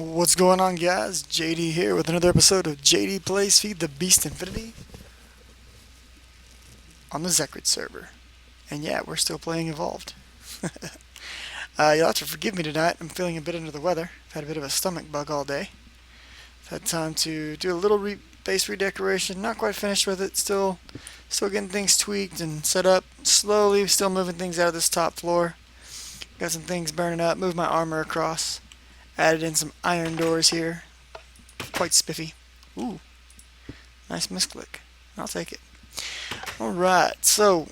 What's going on, guys? JD here with another episode of JD Plays Feed the Beast Infinity on the Zekrid server. And yeah, we're still playing Evolved. You'll have to forgive me tonight. I'm feeling a bit under the weather. I've had a bit of a stomach bug all day. I've had time to do a little base redecoration. Not quite finished with it. Still getting things tweaked and set up. Slowly, still moving things out of this top floor. Got some things burning up. Moved my armor across. Added in some iron doors here. Quite spiffy. Ooh. Nice misclick. I'll take it. Alright, so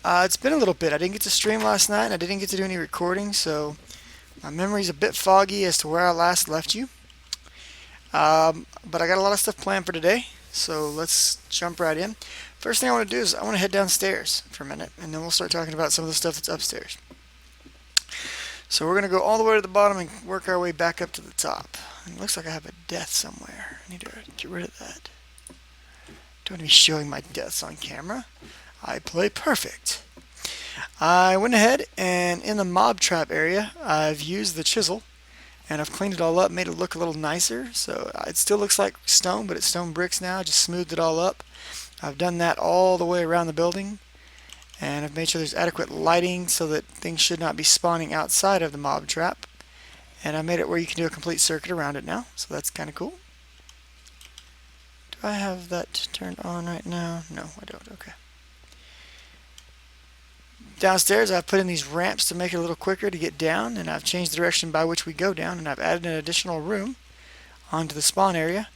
it's been a little bit. I didn't get to stream last night and I didn't get to do any recording, so my memory's a bit foggy as to where I last left you. But I got a lot of stuff planned for today, so let's jump right in. First thing I want to do is I want to head downstairs for a minute, and then we'll start talking about some of the stuff that's upstairs. So we're going to go all the way to the bottom and work our way back up to the top. It looks like I have a death somewhere. I need to get rid of that. Don't want to be showing my deaths on camera. I play perfect. I went ahead and in the mob trap area, I've used the chisel and I've cleaned it all up, made it look a little nicer. So it still looks like stone, but it's stone bricks now. I just smoothed it all up. I've done that all the way around the building. And I've made sure there's adequate lighting so that things should not be spawning outside of the mob trap. And I made it where you can do a complete circuit around it now, so that's kind of cool. Do I have that turned on right now? No, I don't. Okay. Downstairs, I've put in these ramps to make it a little quicker to get down, and I've changed the direction by which we go down, and I've added an additional room onto the spawn area.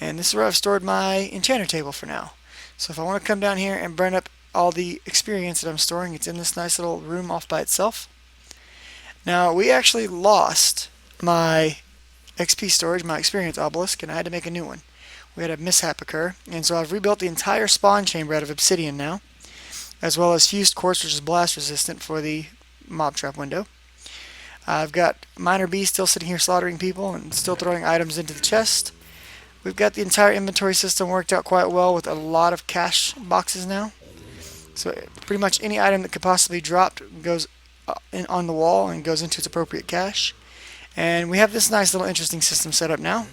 And this is where I've stored my enchanter table for now. So if I want to come down here and burn up all the experience that I'm storing, it's in this nice little room off by itself. Now, we actually lost my XP storage, my experience obelisk, and I had to make a new one. We had a mishap occur, and so I've rebuilt the entire spawn chamber out of obsidian now, as well as fused quartz, which is blast resistant for the mob trap window. I've got Minor B still sitting here slaughtering people and still throwing items into the chest. We've got the entire inventory system worked out quite well with a lot of cache boxes now. So pretty much any item that could possibly drop goes on the wall and goes into its appropriate cache. And we have this nice little interesting system set up now.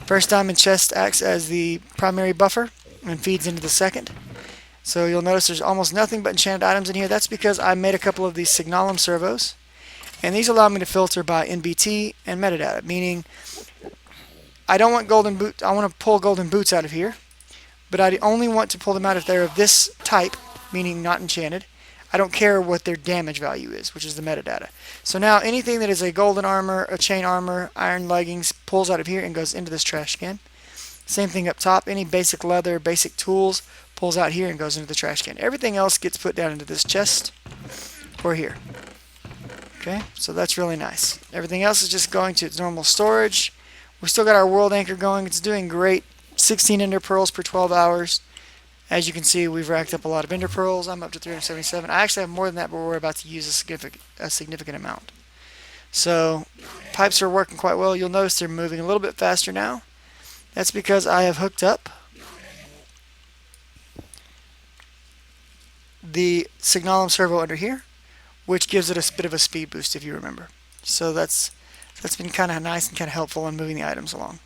First diamond chest acts as the primary buffer and feeds into the second. So you'll notice there's almost nothing but enchanted items in here. That's because I made a couple of these signalum servos. And these allow me to filter by NBT and metadata, meaning I don't want golden boots. I want to pull golden boots out of here, but I only want to pull them out if they're of this type, meaning not enchanted. I don't care what their damage value is, which is the metadata. So now anything that is a golden armor, a chain armor, iron leggings pulls out of here and goes into this trash can. Same thing up top. Any basic leather, basic tools pulls out here and goes into the trash can. Everything else gets put down into this chest or here. Okay, so that's really nice. Everything else is just going to its normal storage. We still got our world anchor going. It's doing great. 16 ender pearls per 12 hours. As you can see, we've racked up a lot of ender pearls. I'm up to 377. I actually have more than that, but we're about to use a significant amount. So pipes are working quite well. You'll notice they're moving a little bit faster now. That's because I have hooked up the signalum servo under here, which gives it a bit of a speed boost, if you remember. So that's been kind of nice and kind of helpful in moving the items along.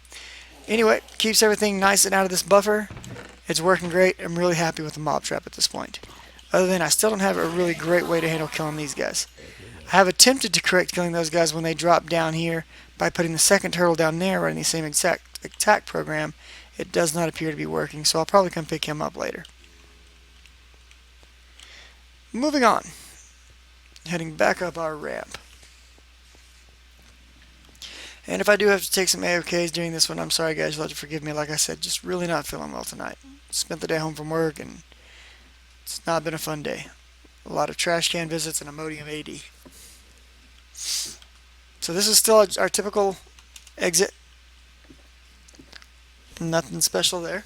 Anyway, keeps everything nice and out of this buffer. It's working great. I'm really happy with the mob trap at this point. Other than I still don't have a really great way to handle killing these guys. I have attempted to correct killing those guys when they drop down here by putting the second turtle down there running the same exact attack program. It does not appear to be working, so I'll probably come pick him up later. Moving on. Heading back up our ramp. And if I do have to take some AFKs during this one, I'm sorry guys, you'll have to forgive me. Like I said, just really not feeling well tonight. Spent the day home from work and it's not been a fun day. A lot of trash can visits and Imodium AD. So this is still our typical exit. Nothing special there.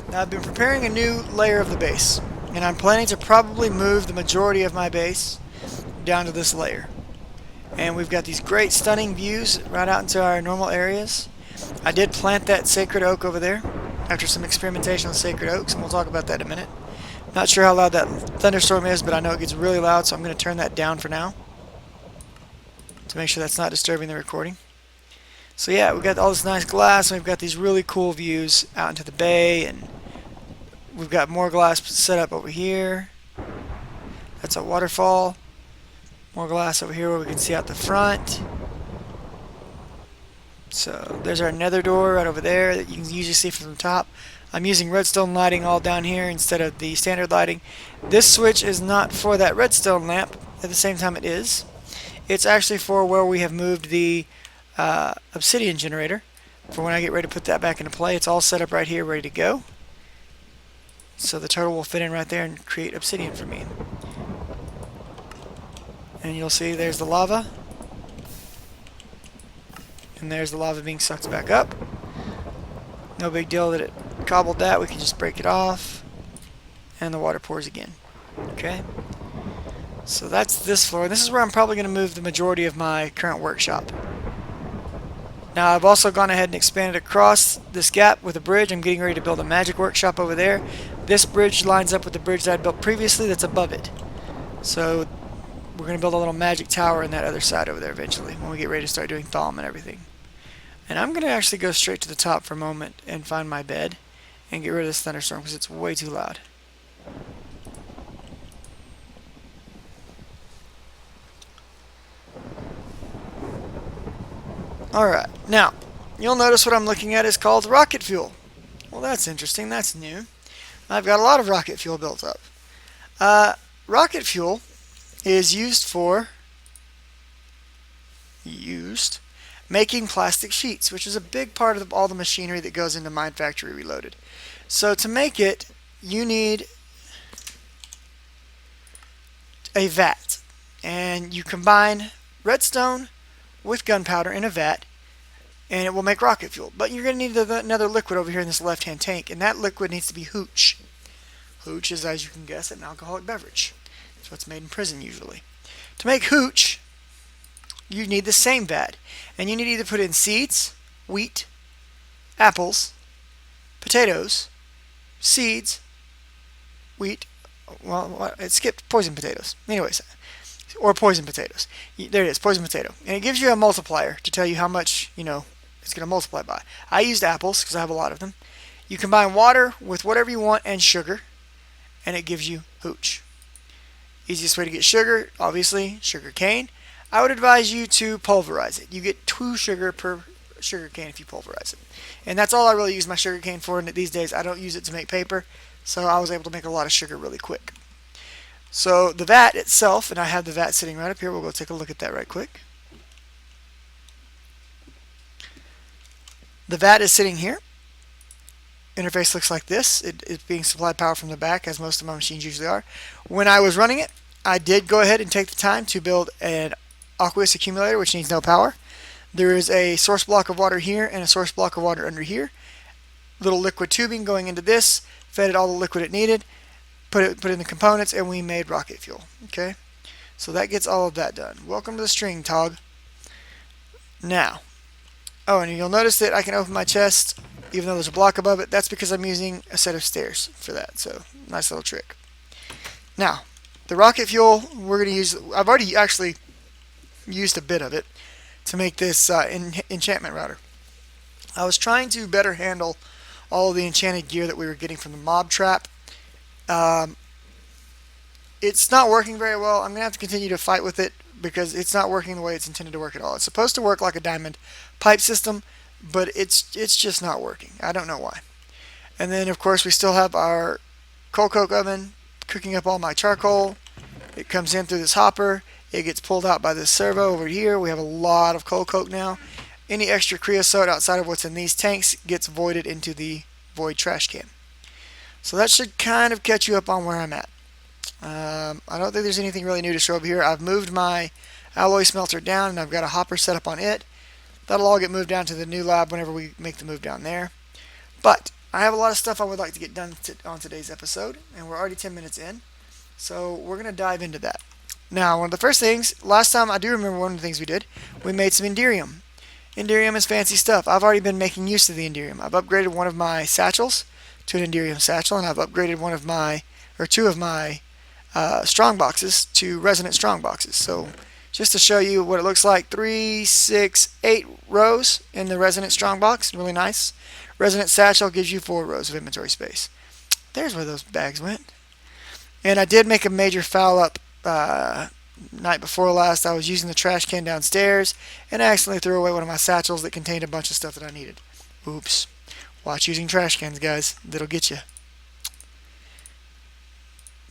Now I've been preparing a new layer of the base. And I'm planning to probably move the majority of my base down to this layer. And we've got these great stunning views right out into our normal areas. I did plant that sacred oak over there after some experimentation with sacred oaks, and we'll talk about that in a minute. Not sure how loud that thunderstorm is, but I know it gets really loud, so I'm going to turn that down for now to make sure that's not disturbing the recording. So yeah, we've got all this nice glass, and we've got these really cool views out into the bay, and we've got more glass set up over here. That's a waterfall. More glass over here where we can see out the front. So there's our nether door right over there that you can usually see from the top. I'm using redstone lighting all down here instead of the standard lighting. This switch is not for that redstone lamp. At the same time it is. It's actually for where we have moved the obsidian generator for when I get ready to put that back into play. It's all set up right here, ready to go. So the turtle will fit in right there and create obsidian for me. And you'll see there's the lava. And there's the lava being sucked back up. No big deal that it cobbled that. We can just break it off. And the water pours again. Okay. So that's this floor. This is where I'm probably going to move the majority of my current workshop. Now I've also gone ahead and expanded across this gap with a bridge. I'm getting ready to build a magic workshop over there. This bridge lines up with the bridge that I built previously that's above it. So we're going to build a little magic tower on that other side over there eventually when we get ready to start doing thom and everything. And I'm going to actually go straight to the top for a moment and find my bed and get rid of this thunderstorm because it's way too loud. Alright, now, you'll notice what I'm looking at is called rocket fuel. Well, that's interesting. That's new. I've got a lot of rocket fuel built up. Rocket fuel is used for making plastic sheets, which is a big part of all the machinery that goes into Mine Factory Reloaded. So to make it, you need a vat, and you combine redstone with gunpowder in a vat, and it will make rocket fuel. But you're going to need another liquid over here in this left-hand tank, and that liquid needs to be hooch. Hooch is, as you can guess, an alcoholic beverage. It's what's made in prison usually. To make hooch, you need the same vat, and you need to either put in seeds, wheat, apples, potatoes, seeds, wheat, well, it skipped poison potatoes. Anyways, or poison potatoes. There it is, poison potato. And it gives you a multiplier to tell you how much, it's going to multiply by. I used apples because I have a lot of them. You combine water with whatever you want and sugar, and it gives you hooch. Easiest way to get sugar, obviously, sugar cane. I would advise you to pulverize it. You get 2 sugar per sugar cane if you pulverize it. And that's all I really use my sugar cane for these days. I don't use it to make paper, so I was able to make a lot of sugar really quick. So the vat itself, and I have the vat sitting right up here. We'll go take a look at that right quick. The vat is sitting here. Interface looks like this. It's being supplied power from the back, as most of my machines usually are. When I was running it, I did go ahead and take the time to build an aqueous accumulator, which needs no power. There is a source block of water here and a source block of water under here. Little liquid tubing going into this, fed it all the liquid it needed, put in the components, and we made rocket fuel. Okay, so that gets all of that done. Welcome to the string, Tog. Now, oh, and you'll notice that I can open my chest even though there's a block above it. That's because I'm using a set of stairs for that. So nice little trick. Now, the rocket fuel we're going to use, I've already actually used a bit of it to make this enchantment router. I was trying to better handle all of the enchanted gear that we were getting from the mob trap. It's not working very well. I'm going to have to continue to fight with it because it's not working the way it's intended to work at all. It's supposed to work like a diamond pipe system, but it's just not working. I don't know why. And then, of course, we still have our coal coke oven cooking up all my charcoal. It comes in through this hopper. It gets pulled out by this servo over here. We have a lot of coal coke now. Any extra creosote outside of what's in these tanks gets voided into the void trash can. So that should kind of catch you up on where I'm at. I don't think there's anything really new to show up here. I've moved my alloy smelter down, and I've got a hopper set up on it. That'll all get moved down to the new lab whenever we make the move down there. But I have a lot of stuff I would like to get done on today's episode, and we're already 10 minutes in. So we're going to dive into that. Now, one of the first things, last time I do remember one of the things we did, we made some Enderium. Enderium is fancy stuff. I've already been making use of the Enderium. I've upgraded one of my satchels to an Enderium satchel, and I've upgraded one of my or two of my strong boxes to resonant strong boxes. So just to show you what it looks like, 3, 6, 8 rows in the resonant strong box, really nice. Resonant satchel gives you 4 rows of inventory space. There's where those bags went. And I did make a major foul up night before last. I was using the trash can downstairs and I accidentally threw away one of my satchels that contained a bunch of stuff that I needed. Oops. Watch using trash cans, guys. That'll get you.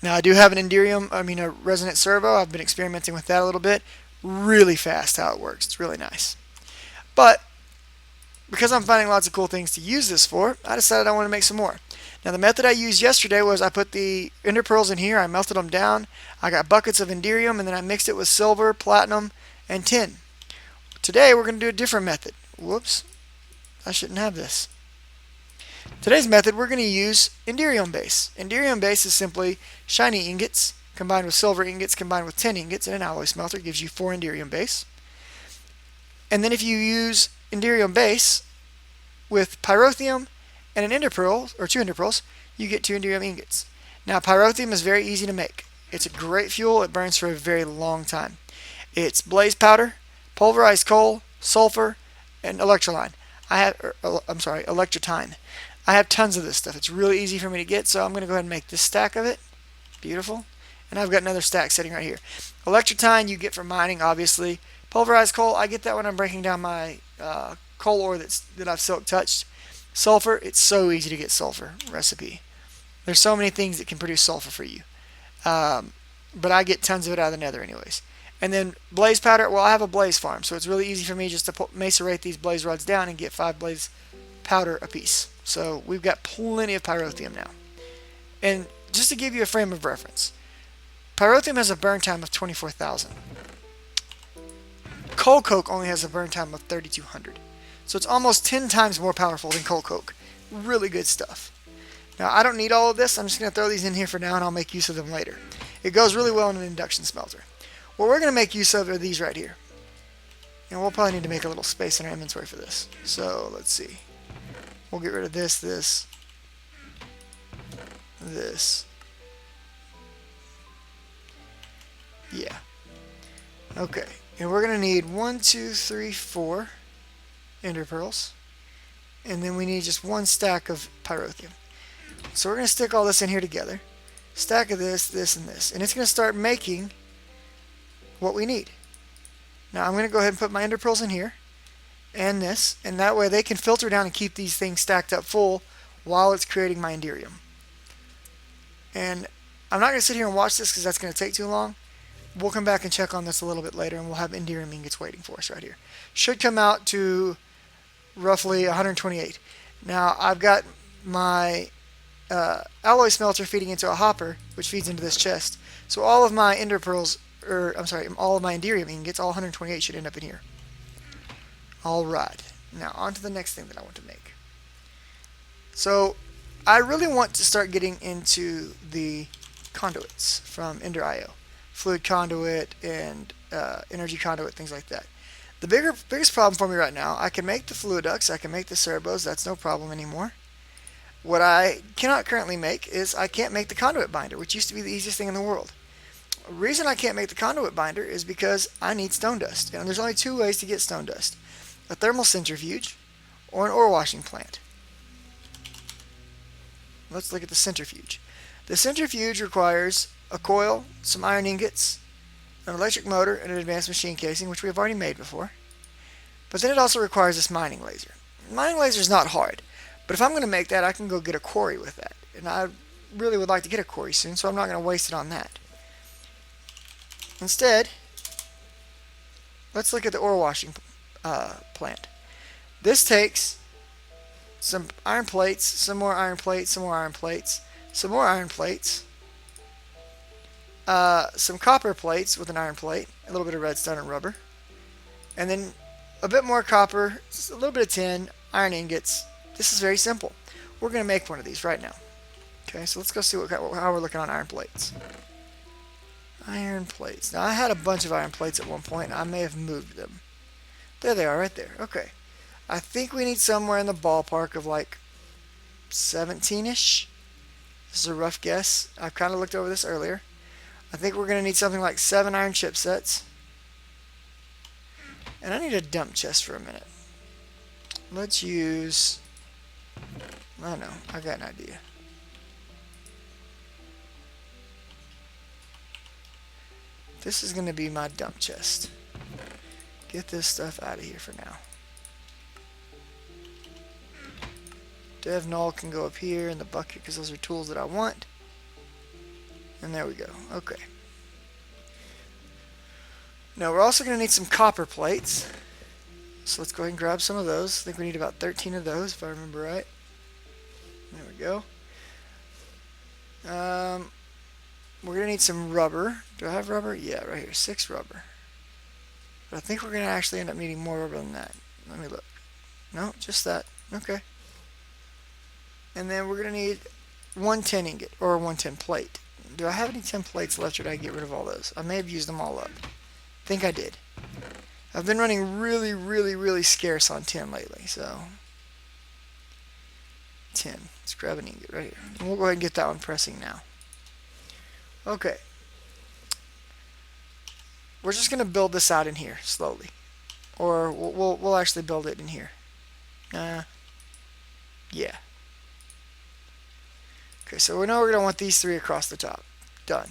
Now I do have an a resonant servo. I've been experimenting with that a little bit. Really fast how it works. It's really nice. But because I'm finding lots of cool things to use this for, I decided I want to make some more. Now the method I used yesterday was I put the ender pearls in here, I melted them down, I got buckets of Enderium, and then I mixed it with silver, platinum, and tin. Today we're going to do a different method. Whoops, I shouldn't have this. Today's method we're going to use Enderium base. Enderium base is simply shiny ingots combined with silver ingots combined with tin ingots in an alloy smelter gives you 4 Enderium base. And then if you use Enderium base with Pyrotheum and an ender pearl, or 2 ender pearls, you get 2 Enderium ingots. Now Pyrotheum is very easy to make. It's a great fuel. It burns for a very long time. It's blaze powder, pulverized coal, sulfur, and electrolyte. Electrotine. I have tons of this stuff. It's really easy for me to get, so I'm going to go ahead and make this stack of it. Beautiful. And I've got another stack sitting right here. Electrotine you get from mining, obviously. Pulverized coal, I get that when I'm breaking down my coal ore that I've silk touched. Sulfur, it's so easy to get sulfur recipe. There's so many things that can produce sulfur for you. But I get tons of it out of the nether anyways. And then blaze powder, well I have a blaze farm, so it's really easy for me just to macerate these blaze rods down and get 5 blaze powder apiece. So we've got plenty of Pyrotheum now. And just to give you a frame of reference, Pyrotheum has a burn time of 24,000. Coal coke only has a burn time of 3,200. So it's almost 10 times more powerful than coal coke. Really good stuff. Now I don't need all of this. I'm just going to throw these in here for now and I'll make use of them later. It goes really well in an induction smelter. What we're going to make use of are these right here. And we'll probably need to make a little space in our inventory for this. So let's see. We'll get rid of this, this. Yeah. Okay. And we're going to need 1, 2, 3, 4 ender pearls. And then we need just 1 stack of Pyrotheum. So we're going to stick all this in here together. Stack of this, this, and this. And it's going to start making what we need. Now I'm going to go ahead and put my ender pearls in here. And this, and that way they can filter down and keep these things stacked up full while it's creating my Enderium. And I'm not going to sit here and watch this because that's going to take too long. We'll come back and check on this a little bit later and we'll have Enderium ingots waiting for us right here. Should come out to roughly 128. Now I've got my alloy smelter feeding into a hopper which feeds into this chest. So all of my ender pearls, all of my Enderium ingots, all 128 should end up in here. Alright, now on to the next thing that I want to make. So I really want to start getting into the conduits from Ender.io. Fluid conduit and energy conduit, things like that. The biggest problem for me right now, I can make the fluid ducts, I can make the servos, that's no problem anymore. What I cannot currently make is I can't make the conduit binder, which used to be the easiest thing in the world. The reason I can't make the conduit binder is because I need stone dust, and there's only 2 ways to get stone dust. A thermal centrifuge or an ore washing plant. Let's look at the centrifuge. The centrifuge requires a coil, some iron ingots, an electric motor, and an advanced machine casing, which we have already made before. But then it also requires this mining laser. Mining laser is not hard, but if I'm going to make that, I can go get a quarry with that. And I really would like to get a quarry soon, so I'm not going to waste it on that. Instead, let's look at the ore washing plant. This takes some iron plates, some more iron plates, some more iron plates, some more iron plates, some copper plates with an iron plate, a little bit of redstone and rubber, and then a bit more copper, a little bit of tin, iron ingots. This is very simple. We're going to make one of these right now. Okay, so let's go see how we're looking on iron plates. Iron plates. Now I had a bunch of iron plates at one point. I may have moved them. There they are, right there. Okay. I think we need somewhere in the ballpark of like 17-ish. This is a rough guess. I've kind of looked over this earlier. I think we're going to need something like 7 iron chipsets. And I need a dump chest for a minute. Let's use... I don't know. I got an idea. This is going to be my dump chest. Get this stuff out of here for now. Dev null can go up here in the bucket because those are tools that I want. And there we go. Okay. Now we're also going to need some copper plates. So let's go ahead and grab some of those. I think we need about 13 of those if I remember right. There we go. We're going to need some rubber. Do I have rubber? Yeah, right here. 6 rubber. But I think we're going to actually end up needing more rubber than that. Let me look. No, just that. Okay. And then we're going to need 1 tin ingot, or 1 tin plate. Do I have any tin plates left, or did I get rid of all those? I may have used them all up. I think I did. I've been running really scarce on tin lately, so... tin. Let's grab an ingot right here. And we'll go ahead and get that one pressing now. Okay. We're just going to build this out in here, slowly. Or we'll actually build it in here. Yeah. Okay, so we know we're going to want these 3 across the top. Done.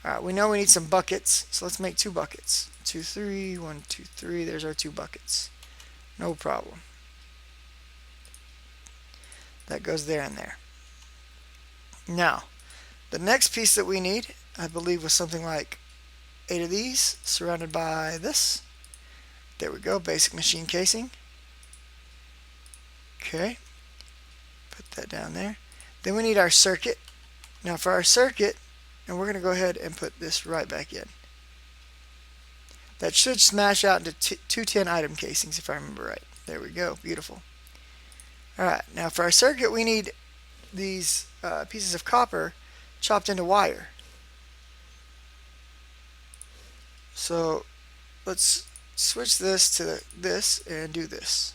Alright, we know we need some buckets, so let's make 2 buckets. 2, 3, 1, 2, 3. There's our 2 buckets. No problem. That goes there and there. Now, the next piece that we need, I believe, was something like 8 of these, surrounded by this. There we go, basic machine casing. Okay. Put that down there. Then we need our circuit. Now for our circuit, and we're going to go ahead and put this right back in. That should smash out into 2 tin item casings if I remember right. There we go, beautiful. Alright, now for our circuit we need these pieces of copper chopped into wire. So let's switch this to this and do this.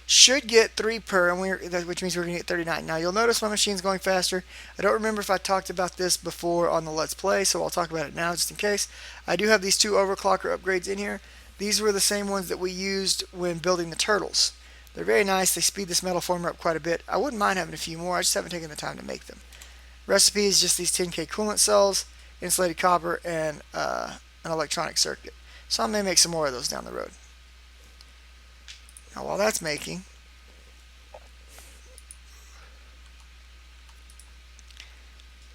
Should get 3 per, and which means we're going to get 39. Now you'll notice my machine's going faster. I don't remember if I talked about this before on the Let's Play, so I'll talk about it now just in case. I do have these 2 overclocker upgrades in here. These were the same ones that we used when building the turtles. They're very nice. They speed this metal former up quite a bit. I wouldn't mind having a few more. I just haven't taken the time to make them. Recipe is just these 10K coolant cells, insulated copper, and an electronic circuit. So I may make some more of those down the road. Now while that's making,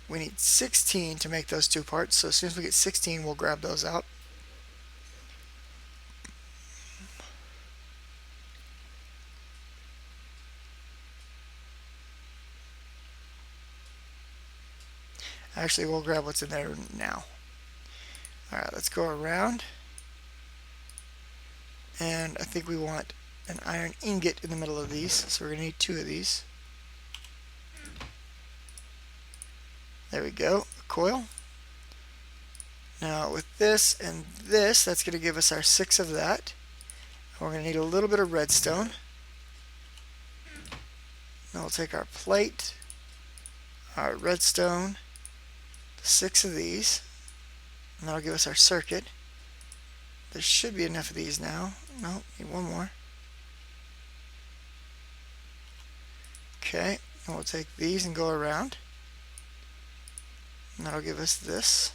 we need 16 to make those 2 parts. So as soon as we get 16, we'll grab those out. Actually, we'll grab what's in there now. Alright, let's go around. And I think we want an iron ingot in the middle of these. So we're going to need 2 of these. There we go, a coil. Now with this and this, that's going to give us our 6 of that. And we're going to need a little bit of redstone. Then we'll take our plate, our redstone, 6 of these, and that'll give us our circuit. There should be enough of these now. No, need 1 more. Okay, and we'll take these and go around. And that'll give us this.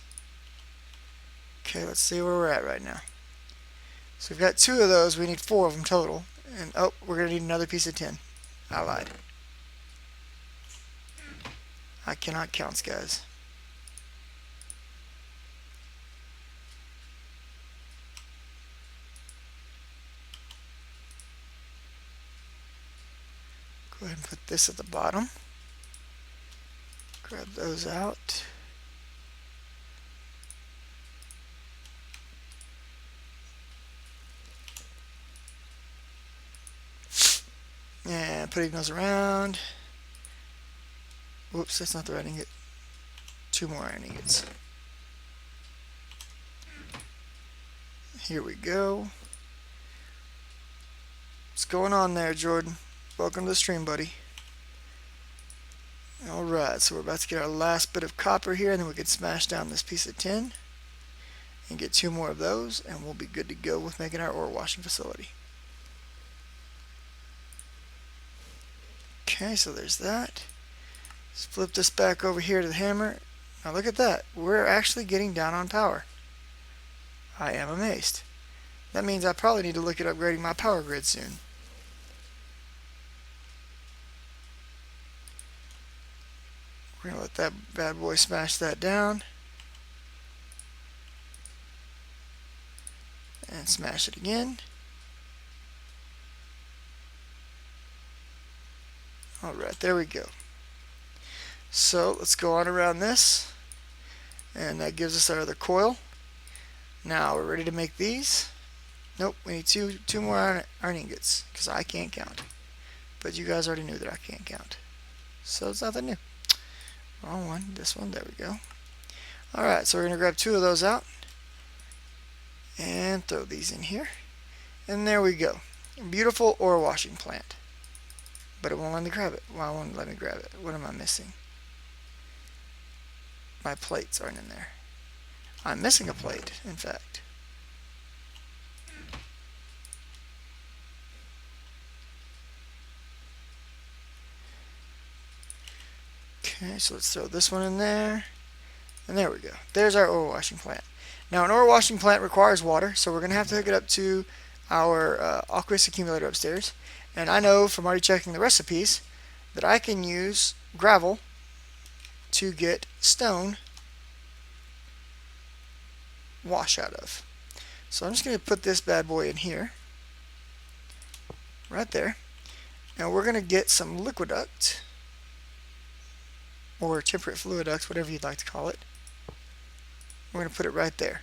Okay, let's see where we're at right now. So we've got 2 of those. We need 4 of them total. And oh, we're going to need another piece of tin. I lied. I cannot count, guys. Go ahead and put this at the bottom. Grab those out. And putting those around. Whoops, that's not the right ingot. 2 more iron ingots. Here we go. What's going on there, Jordan? Welcome to the stream, buddy. Alright, so we're about to get our last bit of copper here, and then we can smash down this piece of tin and get 2 more of those, and we'll be good to go with making our ore washing facility. Okay, so there's that. Let's flip this back over here to the hammer. Now look at that. We're actually getting down on power. I am amazed. That means I probably need to look at upgrading my power grid soon. We're going to let that bad boy smash that down. And smash it again. Alright, there we go. So let's go on around this. And that gives us our other coil. Now we're ready to make these. Nope, we need two more iron ingots, because I can't count. But you guys already knew that I can't count. So it's nothing new. Wrong one, this one, there we go. Alright, so we're going to grab 2 of those out. And throw these in here. And there we go. A beautiful ore washing plant. But it won't let me grab it. Why won't it let me grab it? What am I missing? My plates aren't in there. I'm missing a plate, in fact. Okay, so let's throw this one in there. And there we go. There's our ore washing plant. Now, an ore washing plant requires water, so we're going to have to hook it up to our aqueous accumulator upstairs. And I know from already checking the recipes that I can use gravel to get stone wash out of. So I'm just going to put this bad boy in here, right there. And we're going to get some liquiduct, or temperate fluid duct, whatever you'd like to call it. We're going to put it right there.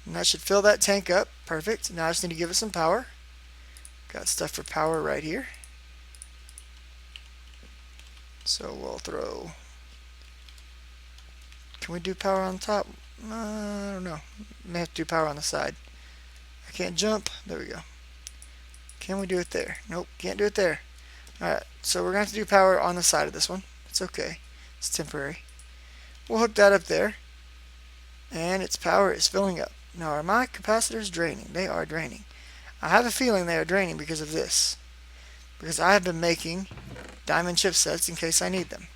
And that should fill that tank up. Perfect. Now I just need to give it some power. Got stuff for power right here. So we'll throw... Can we do power on top? I don't know. May have to do power on the side. I can't jump. There we go. Can we do it there? Nope, can't do it there. Alright, so we're going to have to do power on the side of this one. It's okay. It's temporary. We'll hook that up there. And its power is filling up. Now, are my capacitors draining? They are draining. I have a feeling they are draining because of this. Because I have been making diamond chipsets in case I need them.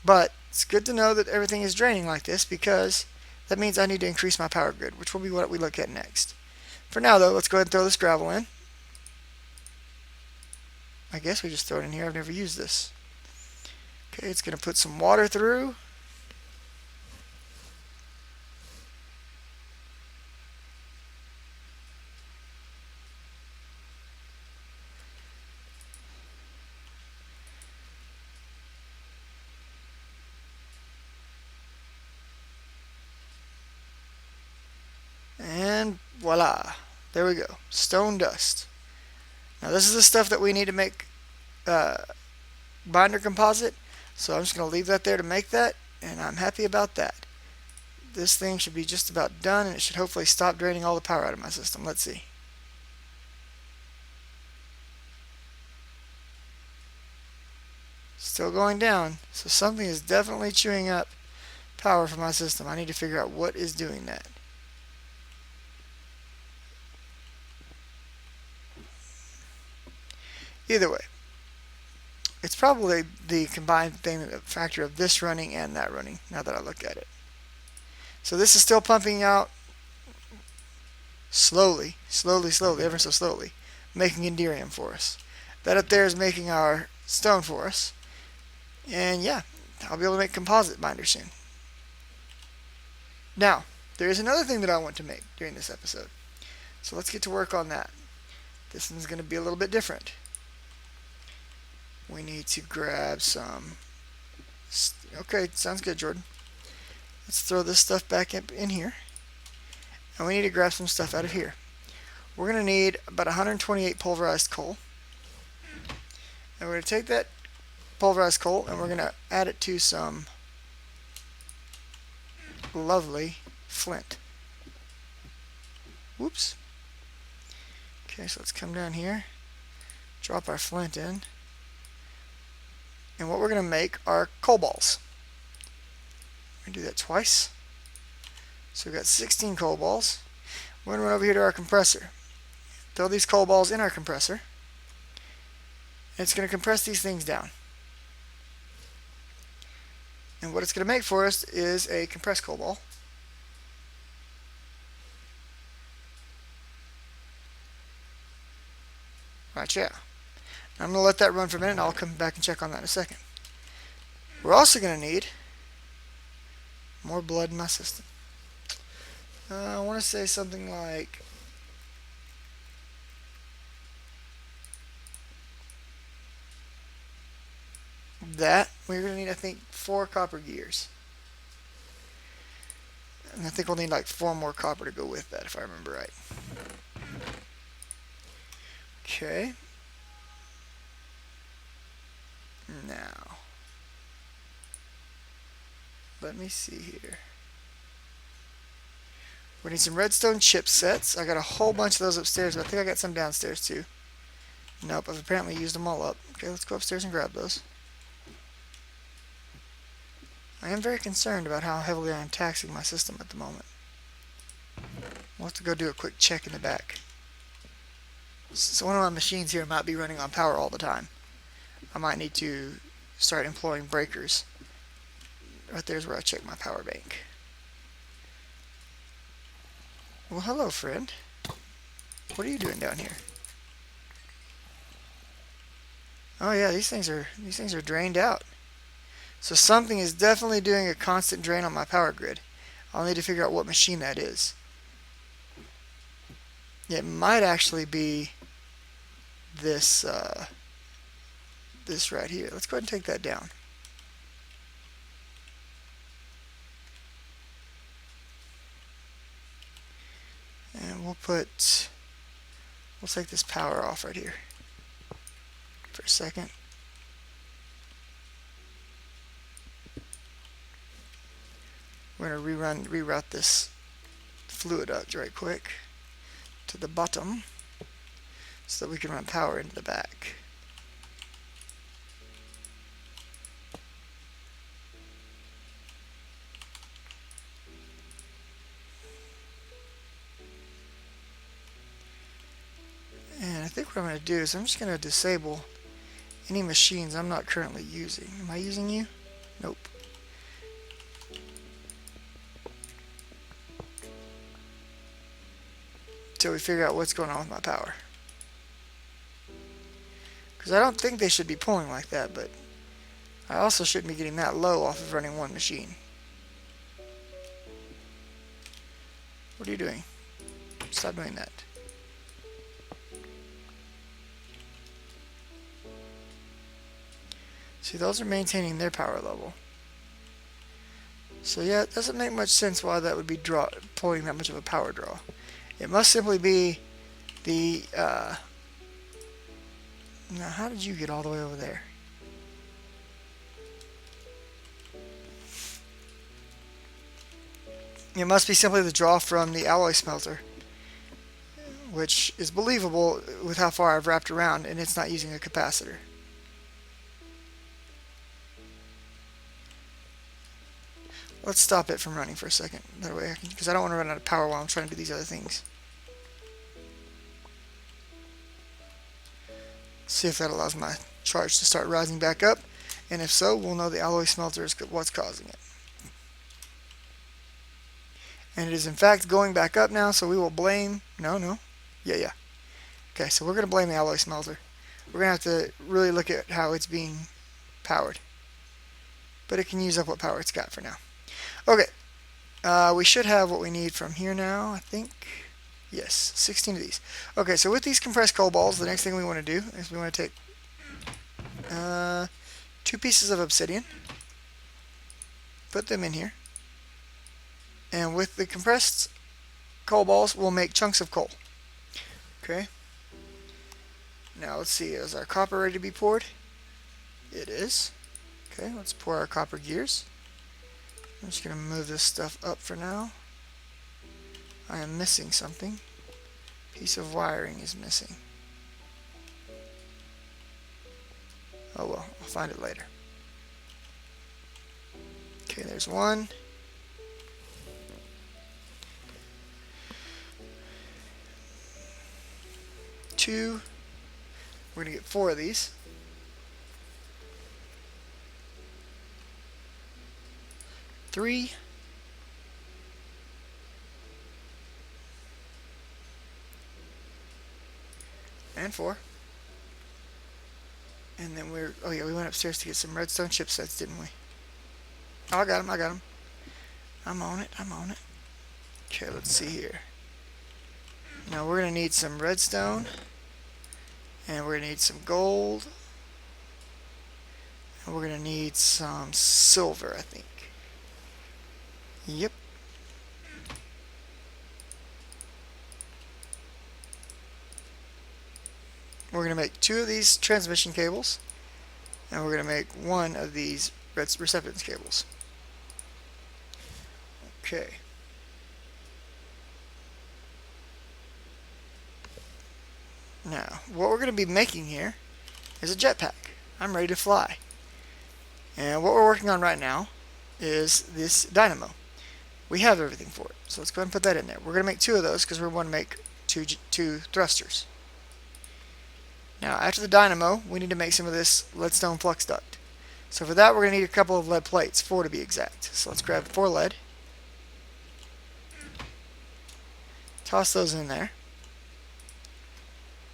But it's good to know that everything is draining like this, because that means I need to increase my power grid, which will be what we look at next. For now, though, let's go ahead and throw this gravel in. I guess we just throw it in here. I've never used this. Okay, it's going to put some water through. And voila, there we go, stone dust. Now this is the stuff that we need to make binder composite, so I'm just going to leave that there to make that, and I'm happy about that. This thing should be just about done, and it should hopefully stop draining all the power out of my system. Let's see. Still going down, so something is definitely chewing up power from my system. I need to figure out what is doing that. Either way, it's probably the combined factor of this running and that running, now that I look at it. So this is still pumping out slowly, ever so slowly, making Enderium for us. That up there is making our stone for us. And yeah, I'll be able to make composite binders soon. Now, there is another thing that I want to make during this episode. So let's get to work on that. This one's going to be a little bit different. We need to grab some... Okay, sounds good, Jordan. Let's throw this stuff back in here. And we need to grab some stuff out of here. We're going to need about 128 pulverized coal. And we're going to take that pulverized coal and we're going to add it to some lovely flint. Whoops. Okay, so let's come down here. Drop our flint in. And what we're going to make are coal balls. We're going to do that twice. So we've got 16 coal balls. We're going to run over here to our compressor. Throw these coal balls in our compressor. And it's going to compress these things down. And what it's going to make for us is a compressed coal ball. Right, yeah. I'm going to let that run for a minute and I'll come back and check on that in a second. We're also going to need more blood in my system. I want to say something like that. We're going to need, I think, 4 copper gears. And I think we'll need like 4 more copper to go with that, if I remember right. Okay. Now, let me see here. We need some redstone chipsets. I got a whole bunch of those upstairs, but I think I got some downstairs too. Nope, I've apparently used them all up. Okay, let's go upstairs and grab those. I am very concerned about how heavily I am taxing my system at the moment. We'll have to go do a quick check in the back. So one of my machines here might be running on power all the time. I might need to start employing breakers. Right there's where I check my power bank. Well, hello, friend. What are you doing down here? Oh yeah, these things are drained out. So something is definitely doing a constant drain on my power grid. I'll need to figure out what machine that is. It might actually be this this right here. Let's go ahead and take that down. And we'll take this power off right here for a second. We're going to reroute this fluid duct right quick to the bottom so that we can run power into the back. And I think what I'm going to do is I'm just going to disable any machines I'm not currently using. Am I using you? Nope. Until we figure out what's going on with my power. Because I don't think they should be pulling like that, but I also shouldn't be getting that low off of running one machine. What are you doing? Stop doing that. See, those are maintaining their power level. So yeah, it doesn't make much sense why that would be pulling that much of a power draw. It must simply be the... Now, how did you get all the way over there? It must be simply the draw from the alloy smelter, which is believable with how far I've wrapped around, and it's not using a capacitor. Let's stop it from running for a second. That way, because I don't want to run out of power while I'm trying to do these other things. See if that allows my charge to start rising back up, and if so, we'll know the alloy smelter is what's causing it. And it is in fact going back up now, so we will blame... No. Yeah. Okay, so we're going to blame the alloy smelter. We're going to have to really look at how it's being powered. But it can use up what power it's got for now. Okay, we should have what we need from here now, I think. Yes, 16 of these. Okay, so with these compressed coal balls, the next thing we want to do is we want to take 2 pieces of obsidian, put them in here, and with the compressed coal balls, we'll make chunks of coal. Okay. Now let's see, is our copper ready to be poured? It is. Okay, let's pour our copper gears. I'm just going to move this stuff up for now. I am missing something. Piece of wiring is missing. Oh well, I'll find it later. Okay, there's one. Two. We're going to get 4 of these. 3. And 4. And then oh yeah, we went upstairs to get some redstone chipsets, didn't we? Oh, I got them, I got them. I'm on it, I'm on it. Okay, let's see here. Now we're going to need some redstone. And we're going to need some gold. And we're going to need some silver, I think. Yep. We're going to make 2 of these transmission cables. And we're going to make 1 of these receptance cables. Okay. Now, what we're going to be making here is a jetpack. I'm ready to fly. And what we're working on right now is this dynamo. We have everything for it, so let's go ahead and put that in there. We're going to make 2 of those because we want to make two thrusters. Now, after the dynamo, we need to make some of this leadstone flux duct. So for that, we're going to need a couple of lead plates, 4 to be exact. So let's grab 4 lead. Toss those in there.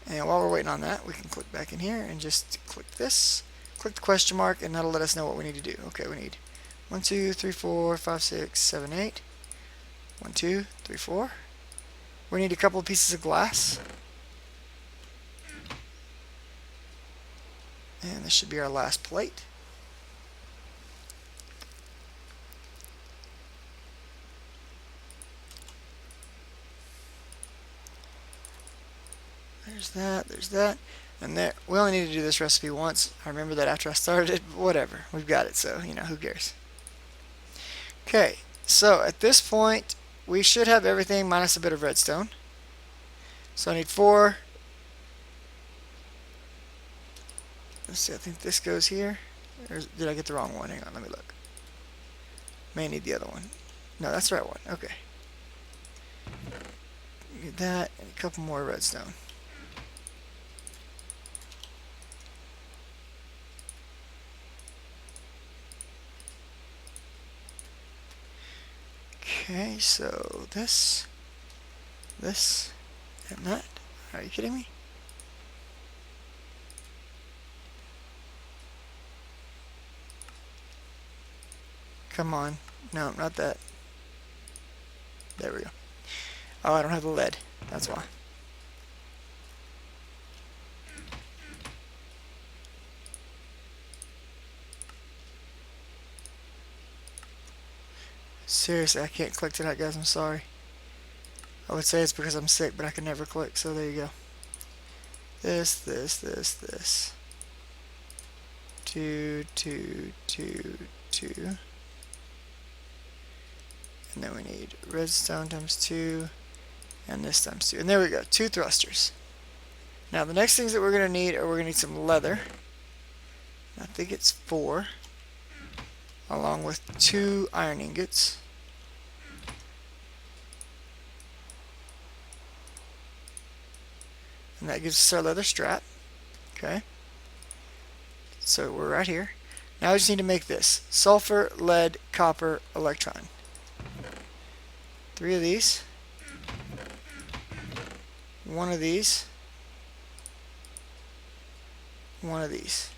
And while we're waiting on that, we can click back in here and just click this. Click the question mark, and that'll let us know what we need to do. Okay, we need 1, 2, 3, 4, 5, 6, 7, 8. 1, 2, 3, 4. We need a couple of pieces of glass. And this should be our last plate. There's that, there's that. And there, we only need to do this recipe once. I remember that after I started it, but whatever. We've got it, so, you know, who cares? Okay, so at this point, we should have everything minus a bit of redstone. So I need 4. Let's see, I think this goes here. Or did I get the wrong one? Hang on, let me look. May need the other one. No, that's the right one. Okay. Get that, and a couple more redstone. Okay, so this, and that. Are you kidding me? Come on. No, not that. There we go. Oh, I don't have the lead. That's why. Seriously, I can't click tonight, guys. I'm sorry. I would say it's because I'm sick, but I can never click, so there you go. This. 2, 2, 2, 2. And then we need redstone times 2, and this times 2. And there we go, 2 thrusters. Now the next things that we're going to need are we're going to need some leather. I think it's 4, along with 2 iron ingots. And that gives us our leather strap. Okay. So we're right here. Now we just need to make this. Sulfur, lead, copper, electron. 3 of these. 1 of these. 1 of these.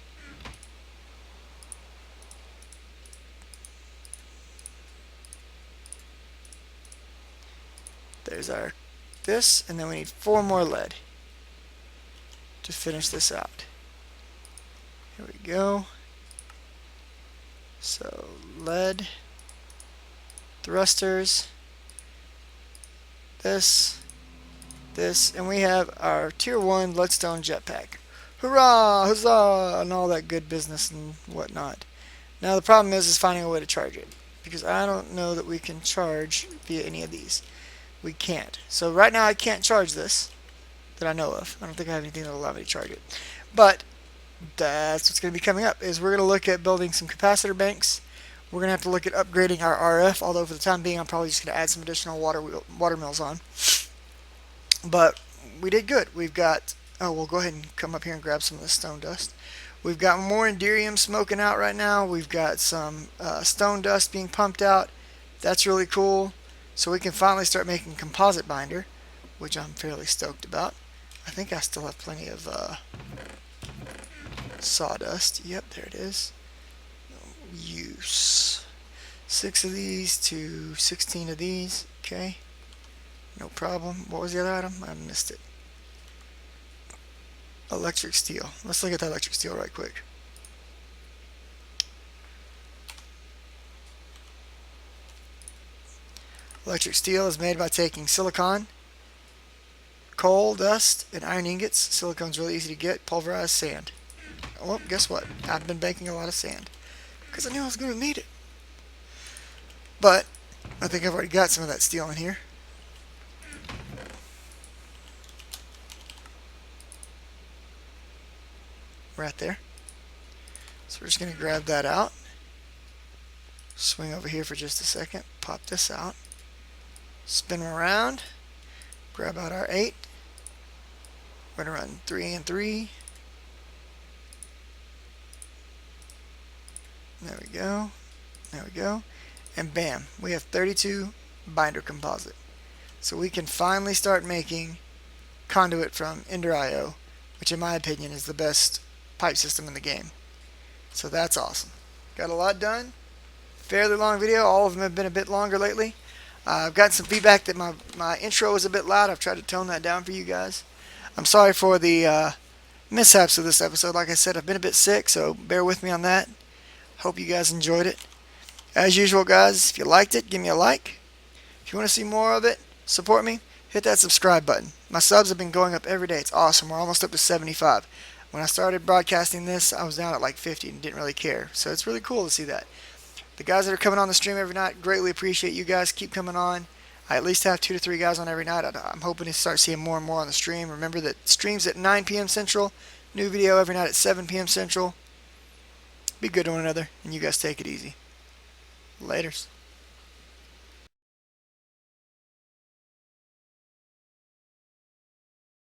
There's our this, and then we need 4 more lead to finish this out. Here we go. So lead, thrusters, this, and we have our tier 1 leadstone jetpack. Hurrah, huzzah, and all that good business and whatnot. Now the problem is finding a way to charge it, because I don't know that we can charge via any of these. We can't. So right now I can't charge this that I know of. I don't think I have anything that will allow me to charge it. But that's what's going to be coming up, is we're going to look at building some capacitor banks We're going to have to look at upgrading our RF, although for the time being I'm probably just going to add some additional water mills on. But we did good. We've got, oh, we'll go ahead and come up here and grab some of the stone dust. We've got more Enderium smoking out right now. We've got some stone dust being pumped out. That's really cool. So we can finally start making composite binder, which I'm fairly stoked about. I think I still have plenty of sawdust. Yep, there it is. Use 6 of these to 16 of these. Okay, no problem. What was the other item? I missed it. Electric steel. Let's look at that electric steel right quick. Electric steel is made by taking silicon, coal dust, and iron ingots. Silicon's really easy to get. Pulverized sand. Well, guess what? I've been baking a lot of sand because I knew I was going to need it. But I think I've already got some of that steel in here. Right there. So we're just going to grab that out. Swing over here for just a second. Pop this out. Spin them around. Grab out our 8. We're going to run 3 and 3. There we go. There we go. And bam, we have 32 binder composite. So we can finally start making conduit from Enderium, which in my opinion is the best pipe system in the game. So that's awesome. Got a lot done. Fairly long video. All of them have been a bit longer lately. I've gotten some feedback that my intro was a bit loud. I've tried to tone that down for you guys. I'm sorry for the mishaps of this episode. Like I said, I've been a bit sick, so bear with me on that. Hope you guys enjoyed it. As usual, guys, if you liked it, give me a like. If you want to see more of it, support me, hit that subscribe button. My subs have been going up every day. It's awesome. We're almost up to 75. When I started broadcasting this, I was down at like 50 and didn't really care. So it's really cool to see that. The guys that are coming on the stream every night, greatly appreciate you guys. Keep coming on. I at least have 2 to 3 guys on every night. I'm hoping to start seeing more and more on the stream. Remember that streams at 9 p.m. Central. New video every night at 7 p.m. Central. Be good to one another, and you guys take it easy. Laters.